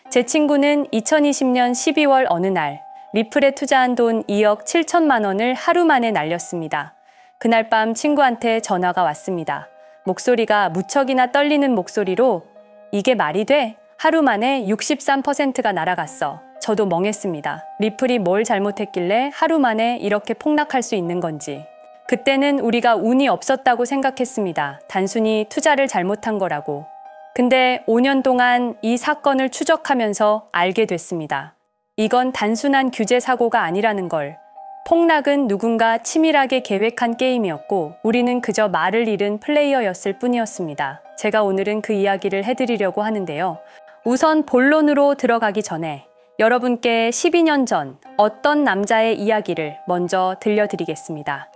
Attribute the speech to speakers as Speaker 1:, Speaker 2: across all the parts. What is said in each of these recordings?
Speaker 1: 제 친구는 2020년 12월 어느 날 리플에 투자한 돈 2억 7천만 원을 하루 만에 날렸습니다. 그날 밤 친구한테 전화가 왔습니다. 목소리가 무척이나 떨리는 목소리로 "이게 말이 돼? 하루 만에 63%가 날아갔어." 저도 멍했습니다. 리플이 뭘 잘못했길래 하루 만에 이렇게 폭락할 수 있는 건지. 그때는 우리가 운이 없었다고 생각했습니다. 단순히 투자를 잘못한 거라고. 근데 5년 동안 이 사건을 추적하면서 알게 됐습니다. 이건 단순한 규제 사고가 아니라는 걸. 폭락은 누군가 치밀하게 계획한 게임이었고 우리는 그저 말을 잃은 플레이어였을 뿐이었습니다. 제가 오늘은 그 이야기를 해드리려고 하는데요. 우선 본론으로 들어가기 전에 여러분께 12년 전 어떤 남자의 이야기를 먼저 들려드리겠습니다.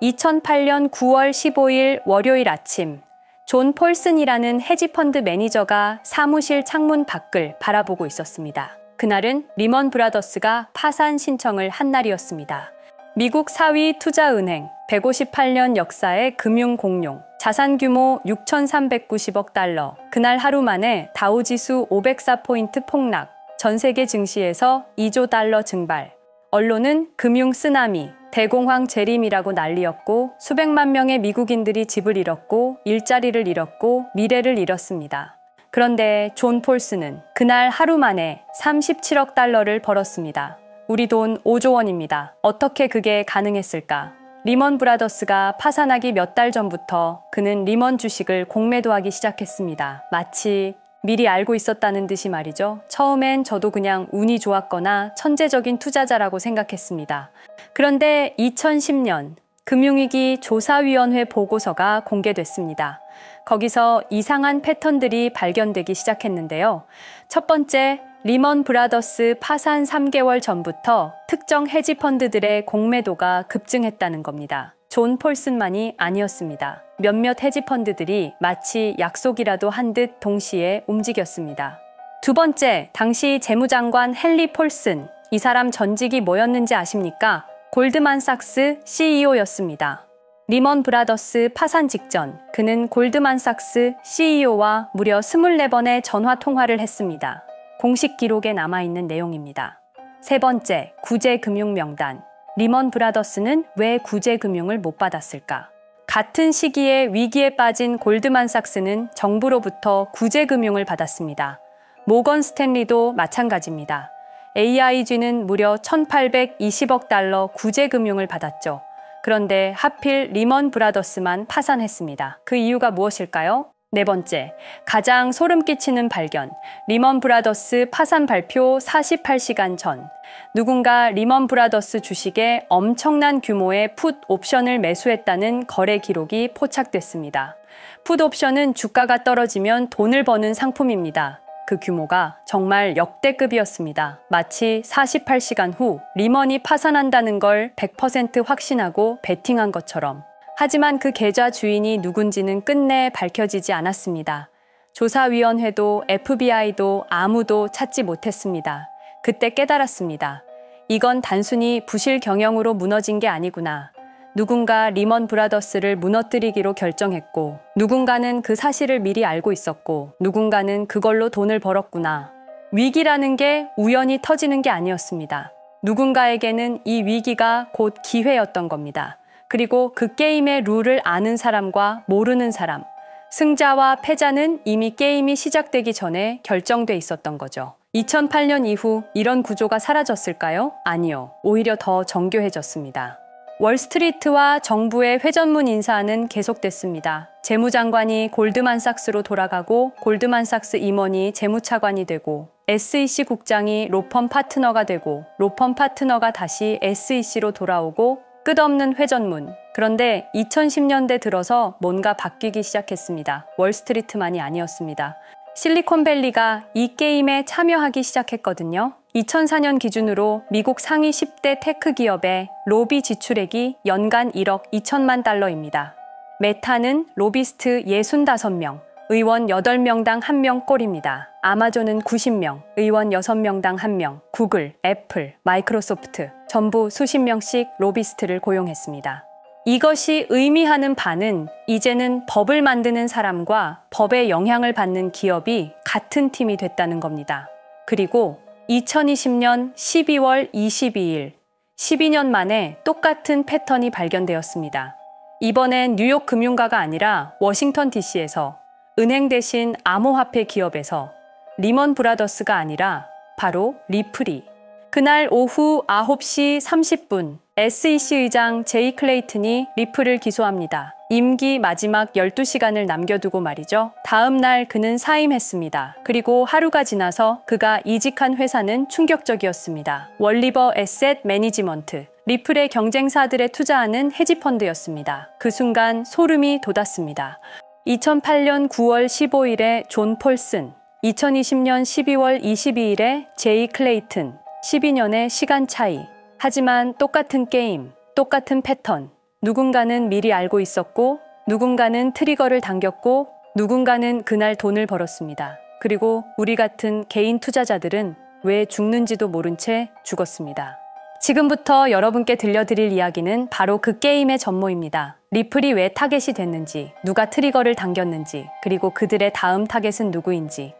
Speaker 1: 2008년 9월 15일 월요일 아침, 존 폴슨이라는 헤지펀드 매니저가 사무실 창문 밖을 바라보고 있었습니다. 그날은 리먼 브라더스가 파산 신청을 한 날이었습니다. 미국 4위 투자은행, 158년 역사의 금융공룡, 자산 규모 6,390억 달러. 그날 하루 만에 다우지수 504포인트 폭락, 전 세계 증시에서 2조 달러 증발. 언론은 금융 쓰나미, 대공황 재림이라고 난리였고 수백만 명의 미국인들이 집을 잃었고 일자리를 잃었고 미래를 잃었습니다. 그런데 존 폴슨은 그날 하루 만에 37억 달러를 벌었습니다. 우리 돈 5조 원입니다. 어떻게 그게 가능했을까? 리먼 브라더스가 파산하기 몇 달 전부터 그는 리먼 주식을 공매도하기 시작했습니다. 마치 미리 알고 있었다는 듯이 말이죠. 처음엔 저도 그냥 운이 좋았거나 천재적인 투자자라고 생각했습니다. 그런데 2010년 금융위기 조사위원회 보고서가 공개됐습니다. 거기서 이상한 패턴들이 발견되기 시작했는데요. 첫 번째, 리먼 브라더스 파산 3개월 전부터 특정 헤지펀드들의 공매도가 급증했다는 겁니다. 존 폴슨만이 아니었습니다. 몇몇 헤지펀드들이 마치 약속이라도 한 듯 동시에 움직였습니다. 두 번째, 당시 재무장관 헨리 폴슨. 이 사람 전직이 뭐였는지 아십니까? 골드만삭스 CEO였습니다. 리먼 브라더스 파산 직전 그는 골드만삭스 CEO와 무려 24번의 전화 통화를 했습니다. 공식 기록에 남아있는 내용입니다. 세 번째, 구제금융명단. 리먼 브라더스는 왜 구제금융을 못 받았을까? 같은 시기에 위기에 빠진 골드만삭스는 정부로부터 구제금융을 받았습니다. 모건 스탠리도 마찬가지입니다. AIG는 무려 1,820억 달러 구제금융을 받았죠. 그런데 하필 리먼 브라더스만 파산했습니다. 그 이유가 무엇일까요? 네 번째, 가장 소름 끼치는 발견. 리먼 브라더스 파산 발표 48시간 전. 누군가 리먼 브라더스 주식에 엄청난 규모의 풋 옵션을 매수했다는 거래 기록이 포착됐습니다. 풋 옵션은 주가가 떨어지면 돈을 버는 상품입니다. 그 규모가 정말 역대급이었습니다. 마치 48시간 후 리먼이 파산한다는 걸 100% 확신하고 베팅한 것처럼. 하지만 그 계좌 주인이 누군지는 끝내 밝혀지지 않았습니다. 조사위원회도 FBI도 아무도 찾지 못했습니다. 그때 깨달았습니다. 이건 단순히 부실 경영으로 무너진 게 아니구나. 누군가 리먼 브라더스를 무너뜨리기로 결정했고 누군가는 그 사실을 미리 알고 있었고 누군가는 그걸로 돈을 벌었구나. 위기라는 게 우연히 터지는 게 아니었습니다. 누군가에게는 이 위기가 곧 기회였던 겁니다. 그리고 그 게임의 룰을 아는 사람과 모르는 사람, 승자와 패자는 이미 게임이 시작되기 전에 결정돼 있었던 거죠. 2008년 이후 이런 구조가 사라졌을까요? 아니요. 오히려 더 정교해졌습니다. 월스트리트와 정부의 회전문 인사는 계속됐습니다. 재무장관이 골드만삭스로 돌아가고 골드만삭스 임원이 재무차관이 되고 SEC 국장이 로펌 파트너가 되고 로펌 파트너가 다시 SEC로 돌아오고 끝없는 회전문. 그런데 2010년대 들어서 뭔가 바뀌기 시작했습니다. 월스트리트만이 아니었습니다. 실리콘밸리가 이 게임에 참여하기 시작했거든요. 2004년 기준으로 미국 상위 10대 테크 기업의 로비 지출액이 연간 1억 2천만 달러입니다. 메타는 로비스트 65명, 의원 8명당 1명 꼴입니다. 아마존은 90명, 의원 6명당 1명, 구글, 애플, 마이크로소프트 전부 수십 명씩 로비스트를 고용했습니다. 이것이 의미하는 바는 이제는 법을 만드는 사람과 법의 영향을 받는 기업이 같은 팀이 됐다는 겁니다. 그리고 2020년 12월 22일, 12년 만에 똑같은 패턴이 발견되었습니다. 이번엔 뉴욕 금융가가 아니라 워싱턴 DC에서, 은행 대신 암호화폐 기업에서, 리먼 브라더스가 아니라 바로 리플이. 그날 오후 9시 30분 SEC 의장 제이 클레이튼이 리플을 기소합니다. 임기 마지막 12시간을 남겨두고 말이죠. 다음 날 그는 사임했습니다. 그리고 하루가 지나서 그가 이직한 회사는 충격적이었습니다. 월리버 에셋 매니지먼트, 리플의 경쟁사들에 투자하는 헤지펀드였습니다. 그 순간 소름이 돋았습니다. 2008년 9월 15일에 존 폴슨, 2020년 12월 22일에 제이 클레이튼, 12년의 시간 차이. 하지만 똑같은 게임, 똑같은 패턴. 누군가는 미리 알고 있었고, 누군가는 트리거를 당겼고, 누군가는 그날 돈을 벌었습니다. 그리고 우리 같은 개인 투자자들은 왜 죽는지도 모른 채 죽었습니다. 지금부터 여러분께 들려드릴 이야기는 바로 그 게임의 전모입니다. 리플이 왜 타겟이 됐는지, 누가 트리거를 당겼는지, 그리고 그들의 다음 타겟은 누구인지.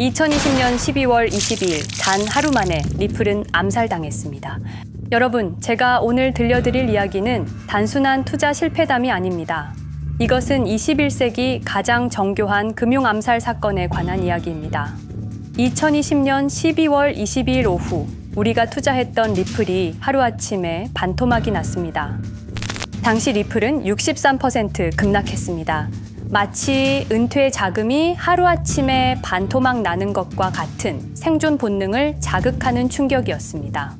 Speaker 1: 2020년 12월 22일 단 하루 만에 리플은 암살당했습니다. 여러분, 제가 오늘 들려드릴 이야기는 단순한 투자 실패담이 아닙니다. 이것은 21세기 가장 정교한 금융 암살 사건에 관한 이야기입니다. 2020년 12월 22일 오후 우리가 투자했던 리플이 하루아침에 반토막이 났습니다. 당시 리플은 63% 급락했습니다. 마치 은퇴 자금이 하루아침에 반토막 나는 것과 같은 생존 본능을 자극하는 충격이었습니다.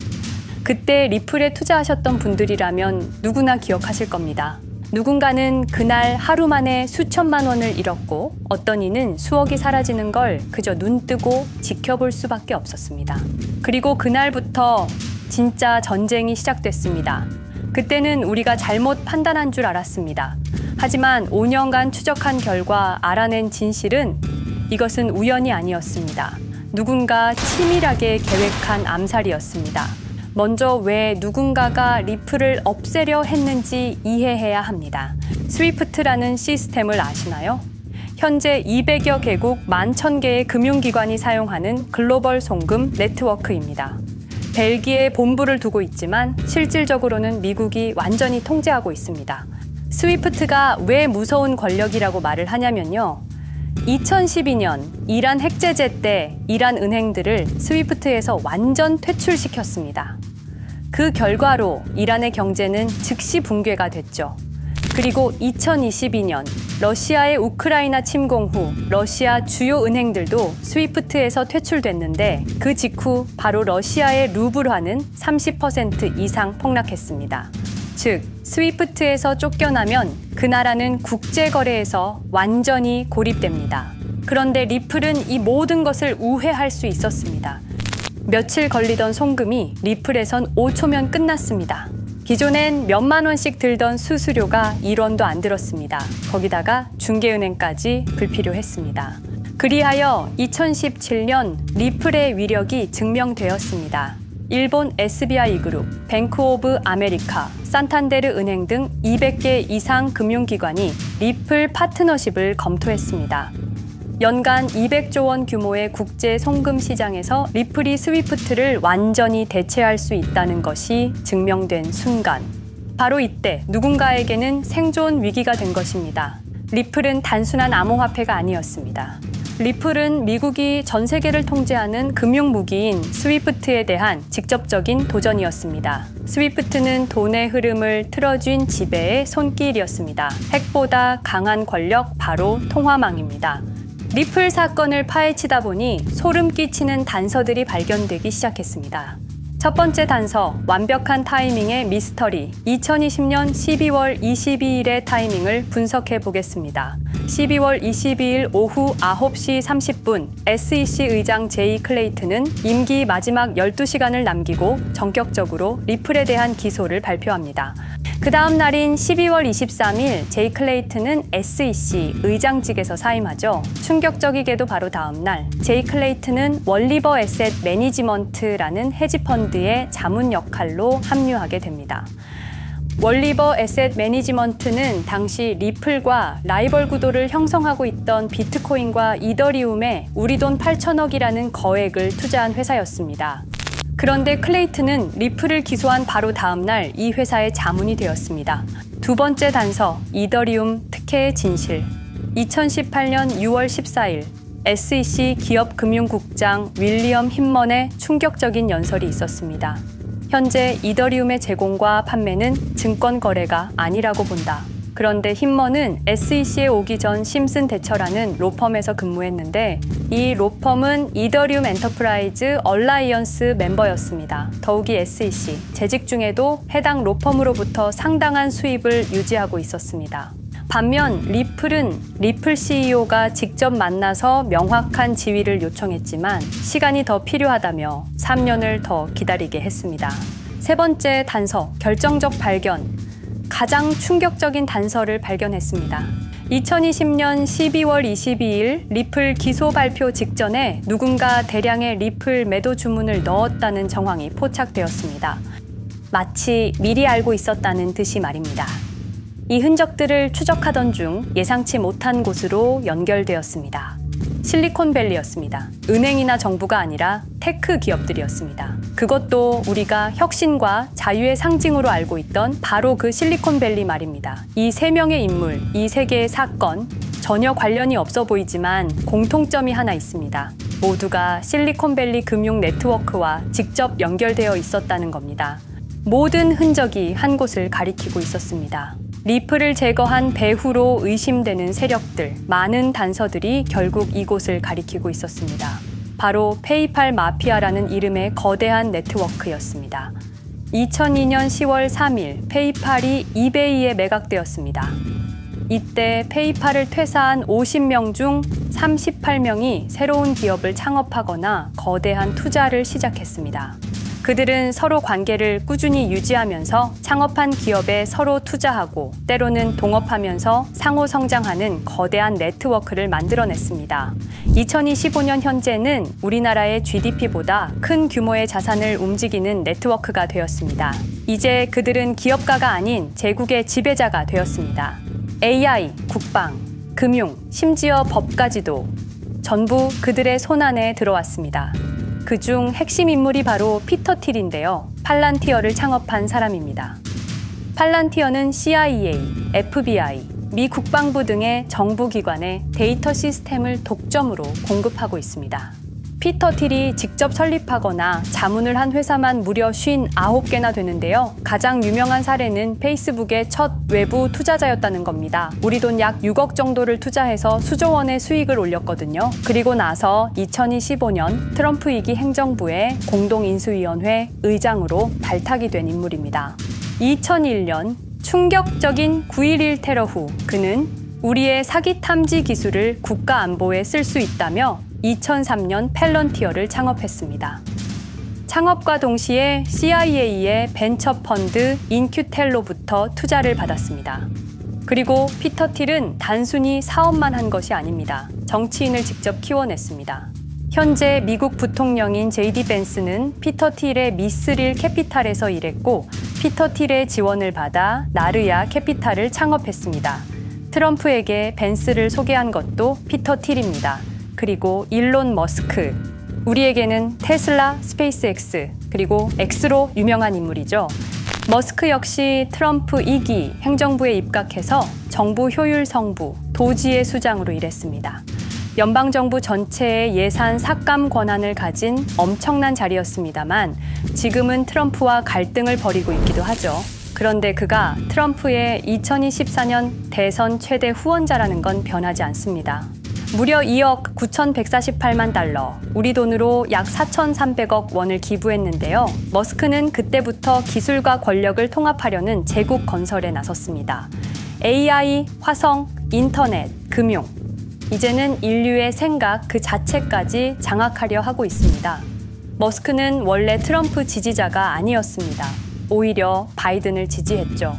Speaker 1: 그때 리플에 투자하셨던 분들이라면 누구나 기억하실 겁니다. 누군가는 그날 하루 만에 수천만 원을 잃었고 어떤 이는 수억이 사라지는 걸 그저 눈 뜨고 지켜볼 수밖에 없었습니다. 그리고 그날부터 진짜 전쟁이 시작됐습니다. 그때는 우리가 잘못 판단한 줄 알았습니다. 하지만 5년간 추적한 결과 알아낸 진실은 이것은 우연이 아니었습니다. 누군가 치밀하게 계획한 암살이었습니다. 먼저 왜 누군가가 리플을 없애려 했는지 이해해야 합니다. 스위프트라는 시스템을 아시나요? 현재 200여 개국 11,000개의 금융기관이 사용하는 글로벌 송금 네트워크입니다. 벨기에에 본부를 두고 있지만 실질적으로는 미국이 완전히 통제하고 있습니다. 스위프트가 왜 무서운 권력이라고 말을 하냐면요. 2012년 이란 핵제재 때 이란 은행들을 스위프트에서 완전 퇴출시켰습니다. 그 결과로 이란의 경제는 즉시 붕괴가 됐죠. 그리고 2022년 러시아의 우크라이나 침공 후 러시아 주요 은행들도 스위프트에서 퇴출됐는데 그 직후 바로 러시아의 루블화는 30% 이상 폭락했습니다. 즉, 스위프트에서 쫓겨나면 그 나라는 국제거래에서 완전히 고립됩니다. 그런데 리플은 이 모든 것을 우회할 수 있었습니다. 며칠 걸리던 송금이 리플에선 5초면 끝났습니다. 기존엔 몇만 원씩 들던 수수료가 1원도 안 들었습니다. 거기다가 중개은행까지 불필요했습니다. 그리하여 2017년 리플의 위력이 증명되었습니다. 일본 SBI 그룹, 뱅크 오브 아메리카, 산탄데르 은행 등 200개 이상 금융기관이 리플 파트너십을 검토했습니다. 연간 200조 원 규모의 국제 송금 시장에서 리플이 스위프트를 완전히 대체할 수 있다는 것이 증명된 순간, 바로 이때 누군가에게는 생존 위기가 된 것입니다. 리플은 단순한 암호화폐가 아니었습니다. 리플은 미국이 전 세계를 통제하는 금융무기인 스위프트에 대한 직접적인 도전이었습니다. 스위프트는 돈의 흐름을 틀어쥔 지배의 손길이었습니다. 핵보다 강한 권력, 바로 통화망입니다. 리플 사건을 파헤치다 보니 소름 끼치는 단서들이 발견되기 시작했습니다. 첫 번째 단서, 완벽한 타이밍의 미스터리. 2020년 12월 22일의 타이밍을 분석해 보겠습니다. 12월 22일 오후 9시 30분 SEC 의장 제이 클레이튼은 임기 마지막 12시간을 남기고 전격적으로 리플에 대한 기소를 발표합니다. 그 다음 날인 12월 23일 제이 클레이튼은 SEC 의장직에서 사임하죠. 충격적이게도 바로 다음 날 제이 클레이튼은 월리버 에셋 매니지먼트라는 헤지펀드의 자문 역할로 합류하게 됩니다. 월리버 에셋 매니지먼트는 당시 리플과 라이벌 구도를 형성하고 있던 비트코인과 이더리움에 우리 돈 8천억이라는 거액을 투자한 회사였습니다. 그런데 클레이튼은 리플을 기소한 바로 다음 날 이 회사의 자문이 되었습니다. 두 번째 단서, 이더리움 특혜의 진실. 2018년 6월 14일 SEC 기업금융국장 윌리엄 힘먼의 충격적인 연설이 있었습니다. 현재 이더리움의 제공과 판매는 증권 거래가 아니라고 본다. 그런데 힘먼은 SEC에 오기 전 심슨 대처라는 로펌에서 근무했는데 이 로펌은 이더리움 엔터프라이즈 얼라이언스 멤버였습니다. 더욱이 SEC, 재직 중에도 해당 로펌으로부터 상당한 수입을 유지하고 있었습니다. 반면 리플은 리플 CEO가 직접 만나서 명확한 지위를 요청했지만 시간이 더 필요하다며 3년을 더 기다리게 했습니다. 세 번째 단서, 결정적 발견. 가장 충격적인 단서를 발견했습니다. 2020년 12월 22일 리플 기소 발표 직전에 누군가 대량의 리플 매도 주문을 넣었다는 정황이 포착되었습니다. 마치 미리 알고 있었다는 듯이 말입니다. 이 흔적들을 추적하던 중 예상치 못한 곳으로 연결되었습니다. 실리콘밸리였습니다. 은행이나 정부가 아니라 테크 기업들이었습니다. 그것도 우리가 혁신과 자유의 상징으로 알고 있던 바로 그 실리콘밸리 말입니다. 이 세 명의 인물, 이 세 개의 사건, 전혀 관련이 없어 보이지만 공통점이 하나 있습니다. 모두가 실리콘밸리 금융 네트워크와 직접 연결되어 있었다는 겁니다. 모든 흔적이 한 곳을 가리키고 있었습니다. 리플을 제거한 배후로 의심되는 세력들, 많은 단서들이 결국 이곳을 가리키고 있었습니다. 바로 페이팔 마피아라는 이름의 거대한 네트워크였습니다. 2002년 10월 3일 페이팔이 이베이에 매각되었습니다. 이때 페이팔을 퇴사한 50명 중 38명이 새로운 기업을 창업하거나 거대한 투자를 시작했습니다. 그들은 서로 관계를 꾸준히 유지하면서 창업한 기업에 서로 투자하고 때로는 동업하면서 상호 성장하는 거대한 네트워크를 만들어냈습니다. 2025년 현재는 우리나라의 GDP보다 큰 규모의 자산을 움직이는 네트워크가 되었습니다. 이제 그들은 기업가가 아닌 제국의 지배자가 되었습니다. AI, 국방, 금융, 심지어 법까지도 전부 그들의 손안에 들어왔습니다. 그중 핵심 인물이 바로 피터 틸인데요. 팔란티어를 창업한 사람입니다. 팔란티어는 CIA, FBI, 미 국방부 등의 정부기관에 데이터 시스템을 독점으로 공급하고 있습니다. 피터 틸이 직접 설립하거나 자문을 한 회사만 무려 59개나 되는데요. 가장 유명한 사례는 페이스북의 첫 외부 투자자였다는 겁니다. 우리 돈 약 6억 정도를 투자해서 수조 원의 수익을 올렸거든요. 그리고 나서 2025년 트럼프 2기 행정부의 공동인수위원회 의장으로 발탁이 된 인물입니다. 2001년 충격적인 9.11 테러 후 그는 우리의 사기 탐지 기술을 국가 안보에 쓸 수 있다며 2003년 펠런티어를 창업했습니다. 창업과 동시에 CIA의 벤처 펀드 인큐텔로부터 투자를 받았습니다. 그리고 피터 틸은 단순히 사업만 한 것이 아닙니다. 정치인을 직접 키워냈습니다. 현재 미국 부통령인 JD 벤스는 피터 틸의 미스릴 캐피탈에서 일했고 피터 틸의 지원을 받아 나르야 캐피탈을 창업했습니다. 트럼프에게 벤스를 소개한 것도 피터 틸입니다. 그리고 일론 머스크, 우리에게는 테슬라, 스페이스X, 그리고 X로 유명한 인물이죠. 머스크 역시 트럼프 2기 행정부에 입각해서 정부 효율 성부, 도지의 수장으로 일했습니다. 연방정부 전체의 예산 삭감 권한을 가진 엄청난 자리였습니다만 지금은 트럼프와 갈등을 벌이고 있기도 하죠. 그런데 그가 트럼프의 2024년 대선 최대 후원자라는 건 변하지 않습니다. 무려 2억 9,148만 달러, 우리 돈으로 약 4,300억 원을 기부했는데요. 머스크는 그때부터 기술과 권력을 통합하려는 제국 건설에 나섰습니다. AI, 화성, 인터넷, 금융, 이제는 인류의 생각 그 자체까지 장악하려 하고 있습니다. 머스크는 원래 트럼프 지지자가 아니었습니다. 오히려 바이든을 지지했죠.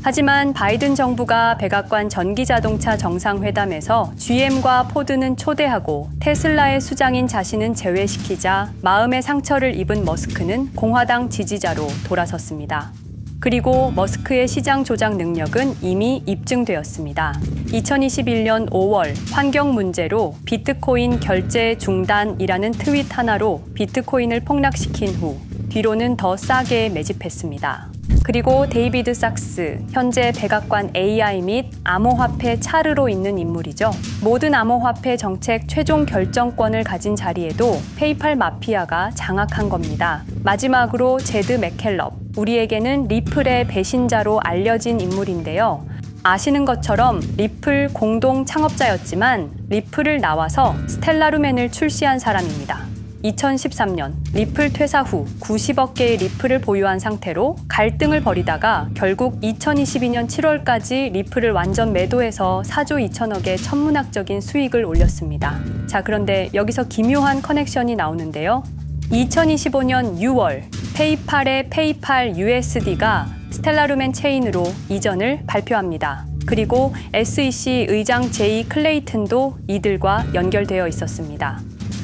Speaker 1: 하지만 바이든 정부가 백악관 전기자동차 정상회담에서 GM과 포드는 초대하고 테슬라의 수장인 자신은 제외시키자 마음의 상처를 입은 머스크는 공화당 지지자로 돌아섰습니다. 그리고 머스크의 시장 조작 능력은 이미 입증되었습니다. 2021년 5월 환경 문제로 비트코인 결제 중단이라는 트윗 하나로 비트코인을 폭락시킨 후 뒤로는 더 싸게 매집했습니다. 그리고 데이비드 삭스, 현재 백악관 AI 및 암호화폐 차르로 있는 인물이죠. 모든 암호화폐 정책 최종 결정권을 가진 자리에도 페이팔 마피아가 장악한 겁니다. 마지막으로 제드 맥켈럽, 우리에게는 리플의 배신자로 알려진 인물인데요. 아시는 것처럼 리플 공동 창업자였지만 리플을 나와서 스텔라루멘을 출시한 사람입니다. 2013년 리플 퇴사 후 90억 개의 리플을 보유한 상태로 갈등을 벌이다가 결국 2022년 7월까지 리플을 완전 매도해서 4조 2천억의 천문학적인 수익을 올렸습니다. 자, 그런데 여기서 기묘한 커넥션이 나오는데요. 2025년 6월 페이팔의 페이팔 USD가 스텔라루멘 체인으로 이전을 발표합니다. 그리고 SEC 의장 제이 클레이튼도 이들과 연결되어 있었습니다.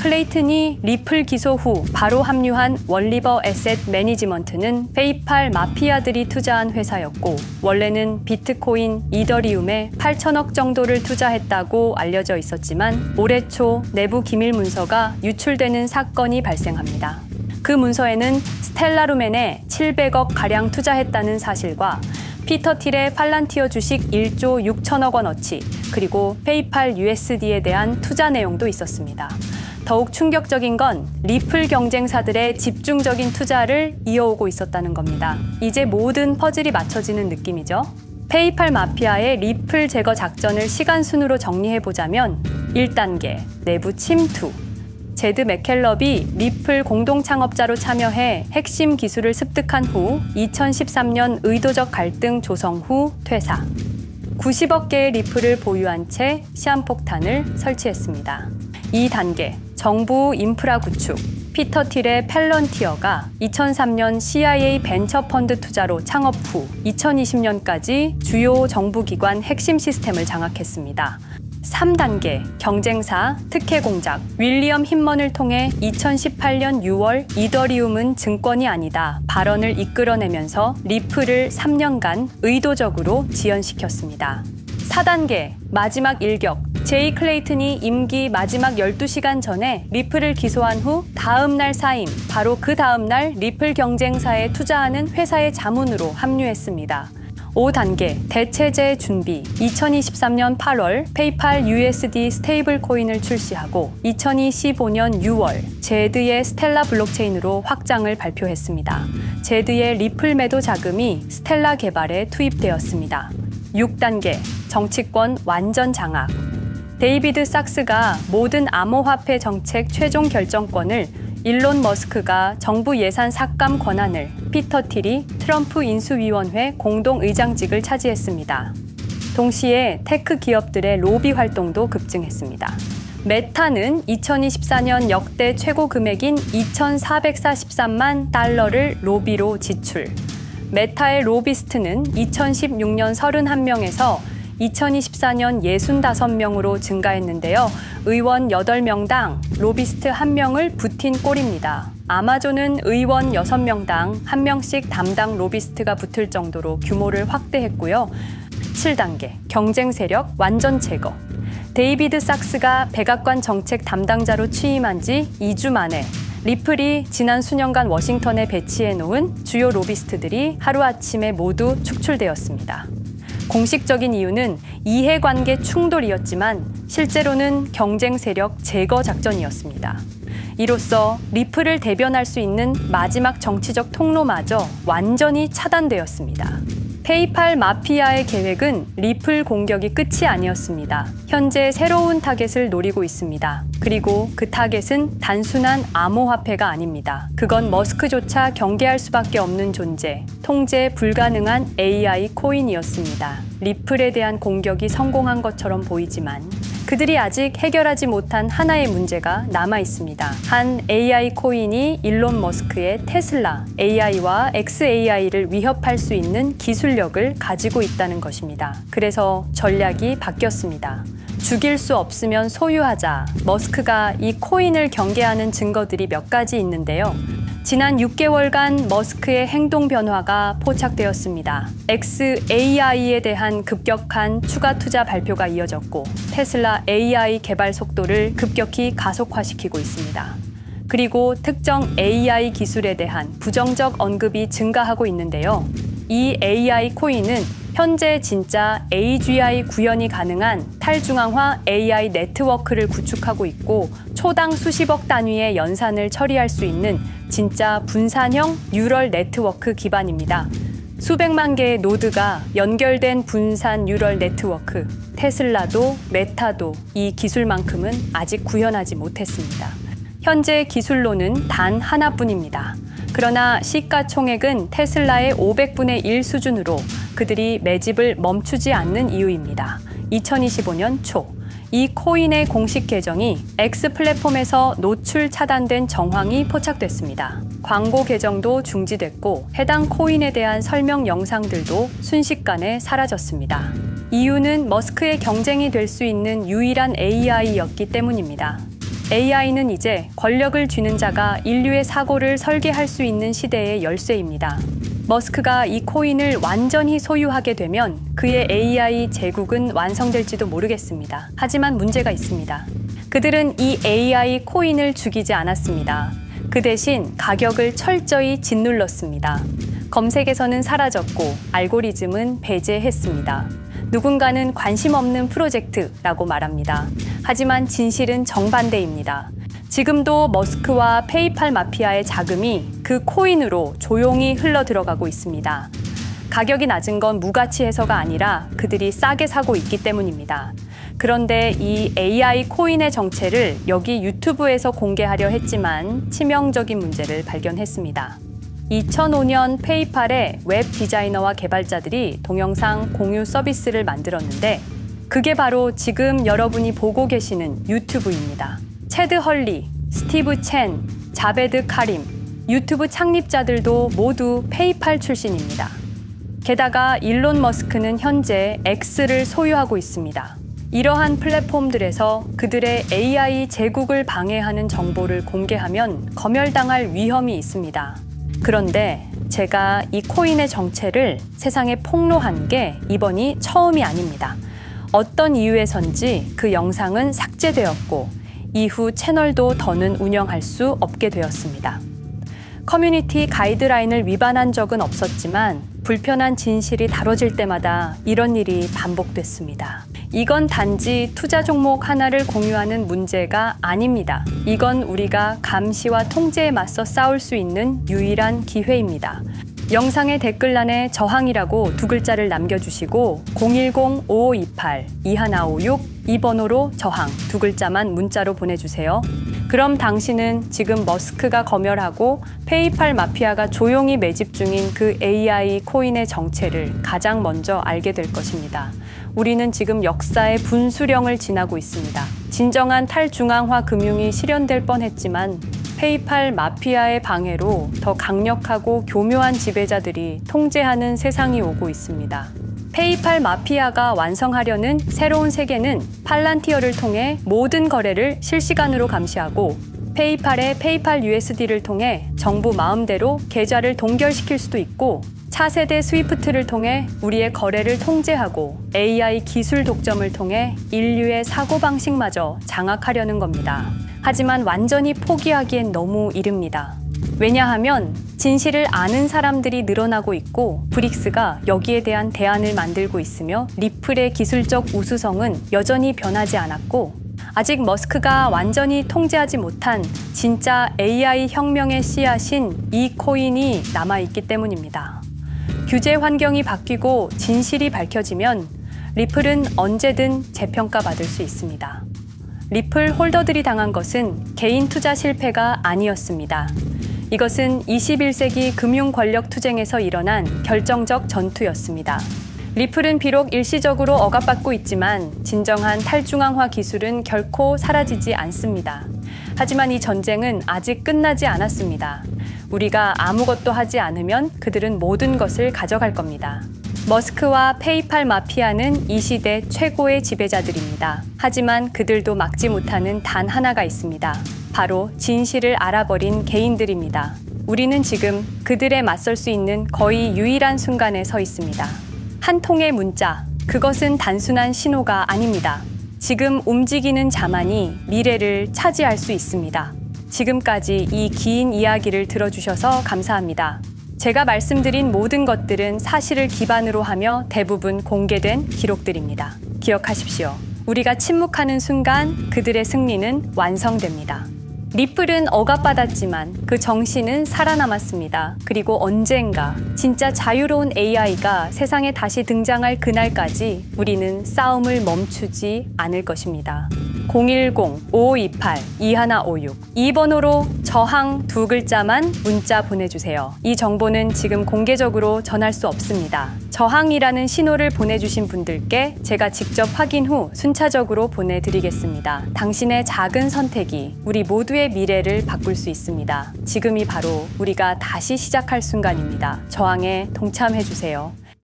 Speaker 1: 클레이튼이 리플 기소 후 바로 합류한 월리버 에셋 매니지먼트는 페이팔 마피아들이 투자한 회사였고 원래는 비트코인, 이더리움에 8천억 정도를 투자했다고 알려져 있었지만 올해 초 내부 기밀 문서가 유출되는 사건이 발생합니다. 그 문서에는 스텔라루멘에 700억 가량 투자했다는 사실과 피터 틸의 팔란티어 주식 1조 6천억 원어치, 그리고 페이팔 USD에 대한 투자 내용도 있었습니다. 더욱 충격적인 건 리플 경쟁사들의 집중적인 투자를 이어오고 있었다는 겁니다. 이제 모든 퍼즐이 맞춰지는 느낌이죠. 페이팔 마피아의 리플 제거 작전을 시간 순으로 정리해보자면 1단계, 내부 침투. 제드 맥켈럽이 리플 공동 창업자로 참여해 핵심 기술을 습득한 후 2013년 의도적 갈등 조성 후 퇴사. 90억 개의 리플을 보유한 채 시한폭탄을 설치했습니다. 2단계, 정부 인프라 구축. 피터 틸의 팔런티어가 2003년 CIA 벤처 펀드 투자로 창업 후 2020년까지 주요 정부기관 핵심 시스템을 장악했습니다. 3단계, 경쟁사 특혜 공작. 윌리엄 힌먼을 통해 2018년 6월 이더리움은 증권이 아니다 발언을 이끌어내면서 리플을 3년간 의도적으로 지연시켰습니다. 4단계, 마지막 일격. 제이 클레이튼이 임기 마지막 12시간 전에 리플을 기소한 후 다음 날 사임, 바로 그 다음 날 리플 경쟁사에 투자하는 회사의 자문으로 합류했습니다. 5단계, 대체제 준비. 2023년 8월 페이팔 USD 스테이블 코인을 출시하고 2025년 6월 제드의 스텔라 블록체인으로 확장을 발표했습니다. 제드의 리플 매도 자금이 스텔라 개발에 투입되었습니다. 6단계, 정치권 완전 장악. 데이비드 삭스가 모든 암호화폐 정책 최종 결정권을, 일론 머스크가 정부 예산 삭감 권한을, 피터 틸이 트럼프 인수위원회 공동의장직을 차지했습니다. 동시에 테크 기업들의 로비 활동도 급증했습니다. 메타는 2024년 역대 최고 금액인 2,443만 달러를 로비로 지출. 메타의 로비스트는 2016년 31명에서 2024년 65명으로 증가했는데요. 의원 8명당 로비스트 1명을 붙인 꼴입니다. 아마존은 의원 6명당 1명씩 담당 로비스트가 붙을 정도로 규모를 확대했고요. 7단계, 경쟁 세력 완전 제거. 데이비드 삭스가 백악관 정책 담당자로 취임한 지 2주 만에 리플이 지난 수년간 워싱턴에 배치해 놓은 주요 로비스트들이 하루아침에 모두 축출되었습니다. 공식적인 이유는 이해관계 충돌이었지만 실제로는 경쟁 세력 제거 작전이었습니다. 이로써 리플을 대변할 수 있는 마지막 정치적 통로마저 완전히 차단되었습니다. 페이팔 마피아의 계획은 리플 공격이 끝이 아니었습니다. 현재 새로운 타겟을 노리고 있습니다. 그리고 그 타겟은 단순한 암호화폐가 아닙니다. 그건 머스크조차 경계할 수밖에 없는 존재, 통제 불가능한 AI 코인이었습니다. 리플에 대한 공격이 성공한 것처럼 보이지만 그들이 아직 해결하지 못한 하나의 문제가 남아 있습니다. 한 AI 코인이 일론 머스크의 테슬라 AI와 XAI를 위협할 수 있는 기술력을 가지고 있다는 것입니다. 그래서 전략이 바뀌었습니다. 죽일 수 없으면 소유하자. 머스크가 이 코인을 경계하는 증거들이 몇 가지 있는데요. 지난 6개월간 머스크의 행동 변화가 포착되었습니다. xAI에 대한 급격한 추가 투자 발표가 이어졌고 테슬라 AI 개발 속도를 급격히 가속화시키고 있습니다. 그리고 특정 AI 기술에 대한 부정적 언급이 증가하고 있는데요. 이 AI 코인은 현재 진짜 AGI 구현이 가능한 탈중앙화 AI 네트워크를 구축하고 있고 초당 수십억 단위의 연산을 처리할 수 있는 진짜 분산형 뉴럴 네트워크 기반입니다. 수백만 개의 노드가 연결된 분산 뉴럴 네트워크, 테슬라도 메타도 이 기술만큼은 아직 구현하지 못했습니다. 현재 기술로는 단 하나뿐입니다. 그러나 시가총액은 테슬라의 500분의 1 수준으로 그들이 매집을 멈추지 않는 이유입니다. 2025년 초, 이 코인의 공식 계정이 X 플랫폼에서 노출 차단된 정황이 포착됐습니다. 광고 계정도 중지됐고 해당 코인에 대한 설명 영상들도 순식간에 사라졌습니다. 이유는 머스크의 경쟁이 될 수 있는 유일한 AI였기 때문입니다. AI는 이제 권력을 쥐는 자가 인류의 사고를 설계할 수 있는 시대의 열쇠입니다. 머스크가 이 코인을 완전히 소유하게 되면 그의 AI 제국은 완성될지도 모르겠습니다. 하지만 문제가 있습니다. 그들은 이 AI 코인을 죽이지 않았습니다. 그 대신 가격을 철저히 짓눌렀습니다. 검색에서는 사라졌고 알고리즘은 배제했습니다. 누군가는 관심 없는 프로젝트라고 말합니다. 하지만 진실은 정반대입니다. 지금도 머스크와 페이팔 마피아의 자금이 그 코인으로 조용히 흘러들어가고 있습니다. 가격이 낮은 건 무가치해서가 아니라 그들이 싸게 사고 있기 때문입니다. 그런데 이 AI 코인의 정체를 여기 유튜브에서 공개하려 했지만 치명적인 문제를 발견했습니다. 2005년 페이팔의 웹 디자이너와 개발자들이 동영상 공유 서비스를 만들었는데 그게 바로 지금 여러분이 보고 계시는 유튜브입니다. 체드 헐리, 스티브 첸, 자베드 카림, 유튜브 창립자들도 모두 페이팔 출신입니다. 게다가 일론 머스크는 현재 X를 소유하고 있습니다. 이러한 플랫폼들에서 그들의 AI 제국을 방해하는 정보를 공개하면 검열당할 위험이 있습니다. 그런데 제가 이 코인의 정체를 세상에 폭로한 게 이번이 처음이 아닙니다. 어떤 이유에선지 그 영상은 삭제되었고 이후 채널도 더는 운영할 수 없게 되었습니다. 커뮤니티 가이드라인을 위반한 적은 없었지만 불편한 진실이 다뤄질 때마다 이런 일이 반복됐습니다. 이건 단지 투자 종목 하나를 공유하는 문제가 아닙니다. 이건 우리가 감시와 통제에 맞서 싸울 수 있는 유일한 기회입니다. 영상의 댓글란에 저항이라고 두 글자를 남겨주시고 010-5528-2156 이 번호로 저항 두 글자만 문자로 보내주세요. 그럼 당신은 지금 머스크가 검열하고 페이팔 마피아가 조용히 매집 중인 그 AI 코인의 정체를 가장 먼저 알게 될 것입니다. 우리는 지금 역사의 분수령을 지나고 있습니다. 진정한 탈중앙화 금융이 실현될 뻔했지만 페이팔 마피아의 방해로 더 강력하고 교묘한 지배자들이 통제하는 세상이 오고 있습니다. 페이팔 마피아가 완성하려는 새로운 세계는 팔란티어를 통해 모든 거래를 실시간으로 감시하고 페이팔의 페이팔 USD를 통해 정부 마음대로 계좌를 동결시킬 수도 있고 차세대 스위프트를 통해 우리의 거래를 통제하고 AI 기술 독점을 통해 인류의 사고방식마저 장악하려는 겁니다. 하지만 완전히 포기하기엔 너무 이릅니다. 왜냐하면 진실을 아는 사람들이 늘어나고 있고 브릭스가 여기에 대한 대안을 만들고 있으며 리플의 기술적 우수성은 여전히 변하지 않았고 아직 머스크가 완전히 통제하지 못한 진짜 AI 혁명의 씨앗인 이 코인이 남아있기 때문입니다. 규제 환경이 바뀌고 진실이 밝혀지면 리플은 언제든 재평가받을 수 있습니다. 리플 홀더들이 당한 것은 개인 투자 실패가 아니었습니다. 이것은 21세기 금융 권력 투쟁에서 일어난 결정적 전투였습니다. 리플은 비록 일시적으로 억압받고 있지만 진정한 탈중앙화 기술은 결코 사라지지 않습니다. 하지만 이 전쟁은 아직 끝나지 않았습니다. 우리가 아무것도 하지 않으면 그들은 모든 것을 가져갈 겁니다. 머스크와 페이팔 마피아는 이 시대 최고의 지배자들입니다. 하지만 그들도 막지 못하는 단 하나가 있습니다. 바로 진실을 알아버린 개인들입니다. 우리는 지금 그들에 맞설 수 있는 거의 유일한 순간에 서 있습니다. 한 통의 문자, 그것은 단순한 신호가 아닙니다. 지금 움직이는 자만이 미래를 차지할 수 있습니다. 지금까지 이 긴 이야기를 들어주셔서 감사합니다. 제가 말씀드린 모든 것들은 사실을 기반으로 하며 대부분 공개된 기록들입니다. 기억하십시오. 우리가 침묵하는 순간 그들의 승리는 완성됩니다. 리플은 억압받았지만 그 정신은 살아남았습니다. 그리고 언젠가 진짜 자유로운 AI가 세상에 다시 등장할 그날까지 우리는 싸움을 멈추지 않을 것입니다. 010-5528-2156 이 번호로 저항 2글자만 문자 보내주세요. 이 정보는 지금 공개적으로 전할 수 없습니다. 저항이라는 신호를 보내주신 분들께 제가 직접 확인 후 순차적으로 보내드리겠습니다. 당신의 작은 선택이 우리 모두의 미래를 바꿀 수 있습니다. 지금이 바로 우리가 다시 시작할 순간입니다. 저항에 동참해주세요.